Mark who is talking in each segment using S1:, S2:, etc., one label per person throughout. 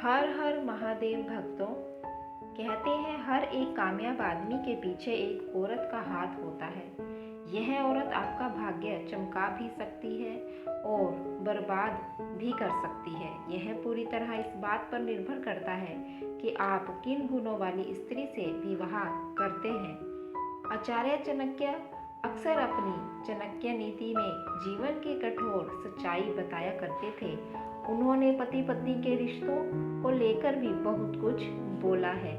S1: हर हर महादेव भक्तों। कहते हैं हर एक कामयाब आदमी के पीछे एक औरत का हाथ होता है। यह औरत आपका भाग्य चमका भी सकती है और बर्बाद भी कर सकती है। यह पूरी तरह इस बात पर निर्भर करता है कि आप किन गुणों वाली स्त्री से विवाह करते हैं। आचार्य चाणक्य अक्सर अपनी चाणक्य नीति में जीवन की कठोर सच्चाई बताया करते थे। उन्होंने पति पत्नी के रिश्तों को लेकर भी बहुत कुछ बोला है।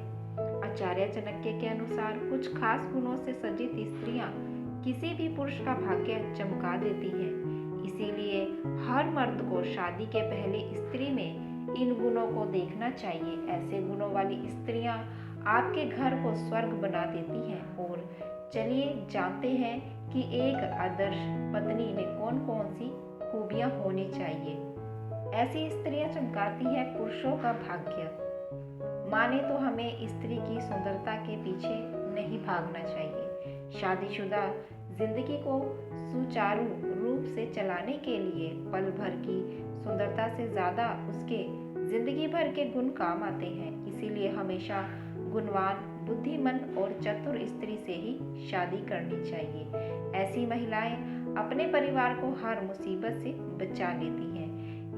S1: आचार्य चाणक्य के अनुसार कुछ खास गुणों से सज्जित स्त्रियां किसी भी पुरुष का भाग्य चमका देती हैं। इसीलिए हर मर्द को शादी के पहले स्त्री में इन गुणों को देखना चाहिए। ऐसे गुणों वाली स्त्रियां आपके घर को स्वर्ग बना देती हैं। और चलिए जानते हैं कि एक आदर्श पत्नी में कौन कौन सी खूबियां होनी चाहिए। ऐसी स्त्रियां चमकाती है पुरुषों का भाग्य। माने तो हमें स्त्री की सुंदरता के पीछे नहीं भागना चाहिए। शादीशुदा जिंदगी को सुचारू रूप से चलाने के लिए पल भर की सुंदरता से ज्यादा उसके जिंदगी भर के गुण काम आते हैं। इसीलिए हमेशा गुणवान, बुद्धिमान और चतुर स्त्री से ही शादी करनी चाहिए। ऐसी महिलाएं अपने परिवार को हर मुसीबत से बचा लेती हैं।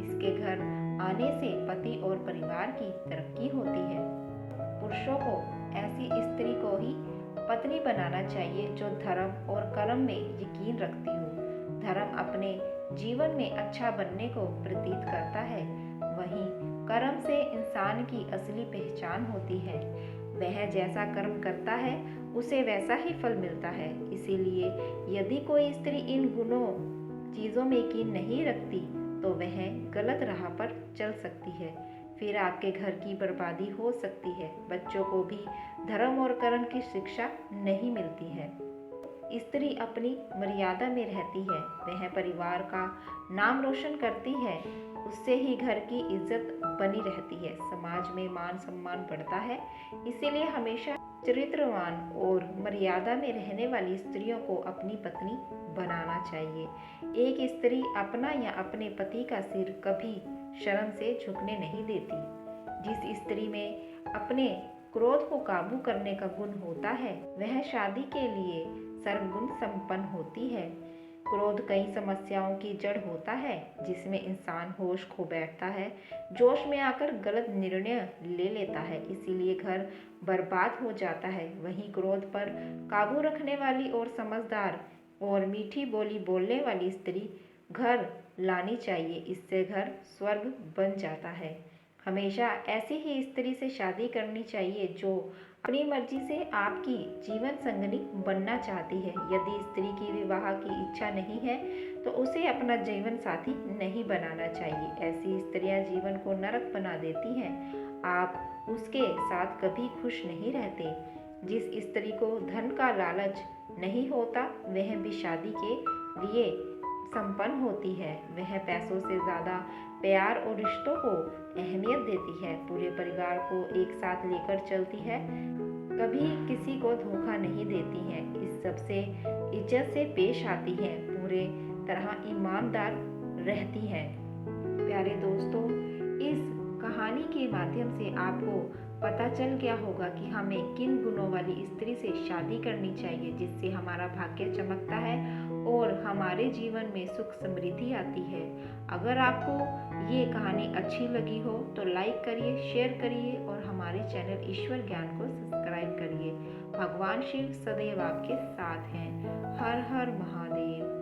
S1: इसके घर आने से पति और परिवार की तरक्की होती है। पुरुषों को ऐसी स्त्री को ही पत्नी बनाना चाहिए जो धर्म और कर्म में यकीन रखती हो। धर्म अपने जीवन में अच्छा बनने को प्रतीत करता है, वहीं कर्म से इंसान की असली पहचान होती है। वह जैसा कर्म करता है उसे वैसा ही फल मिलता है। इसीलिए यदि कोई स्त्री इन गुणों चीजों में यकीन नहीं रखती तो वह गलत राह पर चल सकती है। फिर आपके घर की बर्बादी हो सकती है। बच्चों को भी धर्म और कर्म की शिक्षा नहीं मिलती है। स्त्री अपनी मर्यादा में रहती है, वह परिवार का नाम रोशन करती है, उससे ही घर की इज्जत बनी रहती है, समाज में मान सम्मान बढ़ता है। इसीलिए हमेशा चरित्रवान और मर्यादा में रहने वाली स्त्रियों को अपनी पत्नी बनाना चाहिए। एक स्त्री अपना या अपने पति का सिर कभी शर्म से झुकने नहीं देती। जिस स्त्री में अपने क्रोध को काबू करने का गुण होता है वह शादी के लिए सर्वगुण संपन्न होती है। क्रोध कई समस्याओं की जड़ होता है जिसमें इंसान होश खो बैठता है, जोश में आकर गलत निर्णय ले लेता है, इसीलिए घर बर्बाद हो जाता है। वहीं क्रोध पर काबू रखने वाली और समझदार और मीठी बोली बोलने वाली स्त्री घर लानी चाहिए, इससे घर स्वर्ग बन जाता है। हमेशा ऐसी ही स्त्री से शादी करनी चाहिए जो अपनी मर्जी से आपकी जीवन संगनी बनना चाहती है। यदि स्त्री की विवाह की इच्छा नहीं है तो उसे अपना जीवन साथी नहीं बनाना चाहिए। ऐसी स्त्रियां जीवन को नरक बना देती हैं। आप उसके साथ कभी खुश नहीं रहते। जिस स्त्री को धन का लालच नहीं होता वह भी शादी के लिए संपन्न होती है। वह पैसों से ज्यादा प्यार और रिश्तों को अहमियत देती है, पूरे परिवार को एक साथ लेकर चलती है, कभी किसी को धोखा नहीं देती है, इस सबसे इज्जत से पेश आती है, पूरे तरह ईमानदार रहती है। प्यारे दोस्तों, इस कहानी के माध्यम से आपको पता चल गया होगा कि हमें किन गुणों वाली स्त्री से शादी करनी चाहिए जिससे हमारा भाग्य चमकता है और हमारे जीवन में सुख समृद्धि आती है। अगर आपको ये कहानी अच्छी लगी हो तो लाइक करिए, शेयर करिए और हमारे चैनल ईश्वर ज्ञान को सब्सक्राइब करिए। भगवान शिव सदैव आपके साथ हैं। हर हर महादेव।